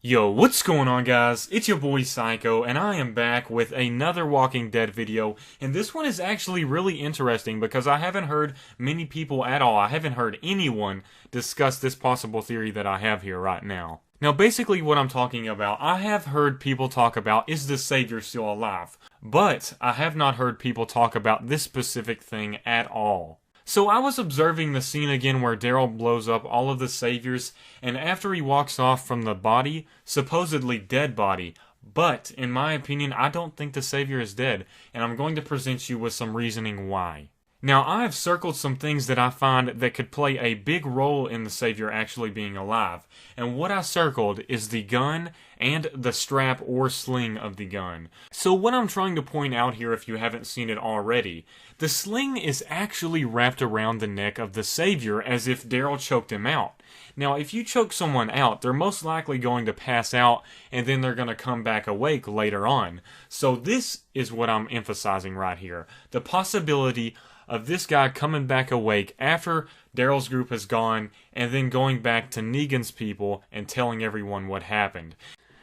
Yo, what's going on, guys? It's your boy Psycho, and I am back with another Walking Dead video, and this one is actually really interesting because I haven't heard many people at all. I haven't heard anyone discuss this possible theory that I have here right now. Now, basically what I'm talking about, I have heard people talk about, is the Savior still alive? But I have not heard people talk about this specific thing at all. So I was observing the scene again where Daryl blows up all of the Saviors, and after he walks off from the body, supposedly dead body, but in my opinion, I don't think the Savior is dead, and I'm going to present you with some reasoning why. Now, I have circled some things that I find that could play a big role in the Savior actually being alive. And what I circled is the gun and the strap or sling of the gun. So what I'm trying to point out here, if you haven't seen it already, the sling is actually wrapped around the neck of the Savior as if Daryl choked him out. Now, if you choke someone out, they're most likely going to pass out and then they're going to come back awake later on. So this is what I'm emphasizing right here. The possibility of this guy coming back awake after Daryl's group has gone and then going back to Negan's people and telling everyone what happened.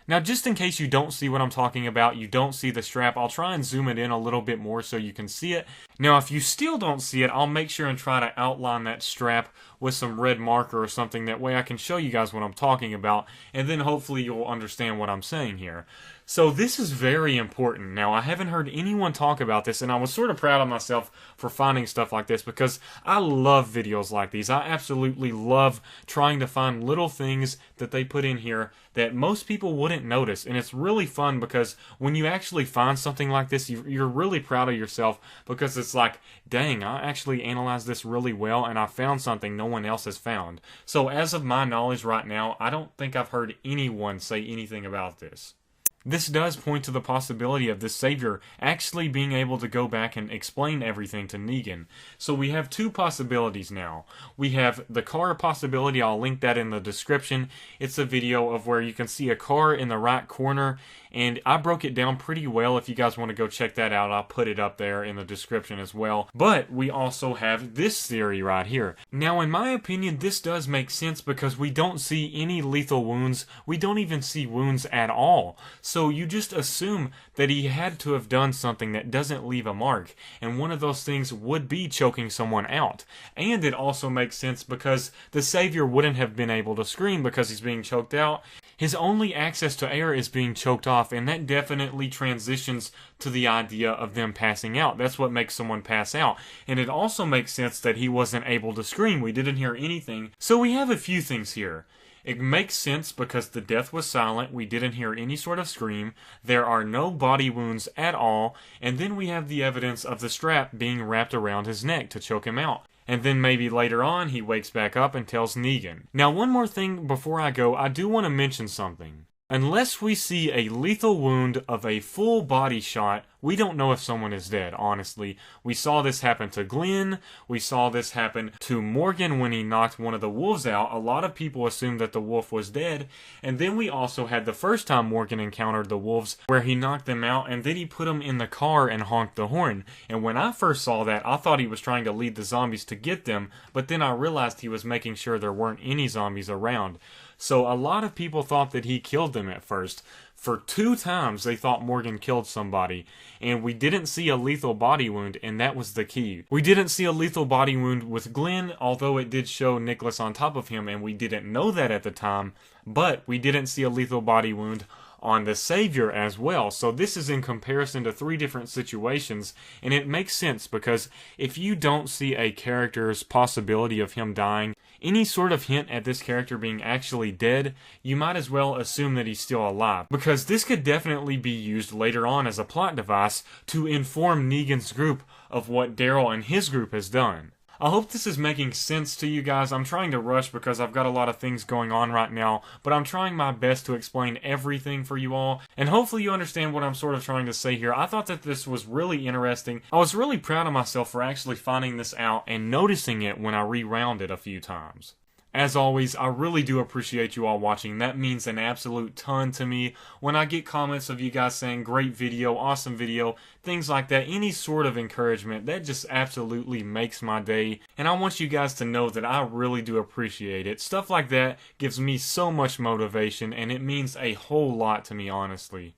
Now, just in case you don't see what I'm talking about, you don't see the strap, I'll try and zoom it in a little bit more so you can see it. Now, if you still don't see it, I'll make sure and try to outline that strap with some red marker or something. That way I can show you guys what I'm talking about, and then hopefully you'll understand what I'm saying here. So this is very important. Now, I haven't heard anyone talk about this, and I was sort of proud of myself for finding stuff like this because I love videos like these. I absolutely love trying to find little things that they put in here that most people wouldn't notice, and it's really fun because when you actually find something like this, you're really proud of yourself because it's like, dang, I actually analyzed this really well and I found something no one else has found. So as of my knowledge right now, I don't think I've heard anyone say anything about this. This does point to the possibility of the Savior actually being able to go back and explain everything to Negan. So we have two possibilities now. We have the car possibility, I'll link that in the description. It's a video of where you can see a car in the right corner, and I broke it down pretty well. If you guys want to go check that out, I'll put it up there in the description as well. But we also have this theory right here. Now, in my opinion, this does make sense because we don't see any lethal wounds. We don't even see wounds at all. So you just assume that he had to have done something that doesn't leave a mark, and one of those things would be choking someone out. And it also makes sense because the Savior wouldn't have been able to scream because he's being choked out. His only access to air is being choked off, and that definitely transitions to the idea of them passing out. That's what makes someone pass out. And it also makes sense that he wasn't able to scream. We didn't hear anything. So we have a few things here. It makes sense because the death was silent, we didn't hear any sort of scream, there are no body wounds at all, and then we have the evidence of the strap being wrapped around his neck to choke him out. And then maybe later on he wakes back up and tells Negan. Now, one more thing before I go, I do want to mention something. Unless we see a lethal wound of a full body shot, we don't know if someone is dead, honestly. We saw this happen to Glenn. We saw this happen to Morgan when he knocked one of the wolves out. A lot of people assumed that the wolf was dead. And then we also had the first time Morgan encountered the wolves where he knocked them out and then he put them in the car and honked the horn. And when I first saw that, I thought he was trying to lead the zombies to get them, but then I realized he was making sure there weren't any zombies around. So a lot of people thought that he killed them at first. For 2 times they thought Morgan killed somebody, and we didn't see a lethal body wound, and that was the key. We didn't see a lethal body wound with Glenn, although it did show Nicholas on top of him, and we didn't know that at the time, but we didn't see a lethal body wound on the Savior as well. So this is in comparison to 3 different situations, and it makes sense because if you don't see a character's possibility of him dying, any sort of hint at this character being actually dead, you might as well assume that he's still alive, because this could definitely be used later on as a plot device to inform Negan's group of what Daryl and his group has done. I hope this is making sense to you guys. I'm trying to rush because I've got a lot of things going on right now, but I'm trying my best to explain everything for you all, and hopefully you understand what I'm sort of trying to say here. I thought that this was really interesting. I was really proud of myself for actually finding this out and noticing it when I rewound it a few times. As always, I really do appreciate you all watching. That means an absolute ton to me. When I get comments of you guys saying, great video, awesome video, things like that, any sort of encouragement, that just absolutely makes my day. And I want you guys to know that I really do appreciate it. Stuff like that gives me so much motivation, and it means a whole lot to me, honestly.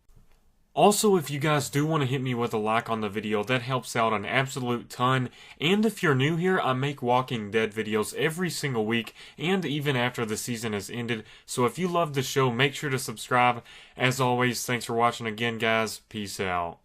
Also, if you guys do want to hit me with a like on the video, that helps out an absolute ton. And if you're new here, I make Walking Dead videos every single week, and even after the season has ended. So if you love the show, make sure to subscribe. As always, thanks for watching again, guys. Peace out.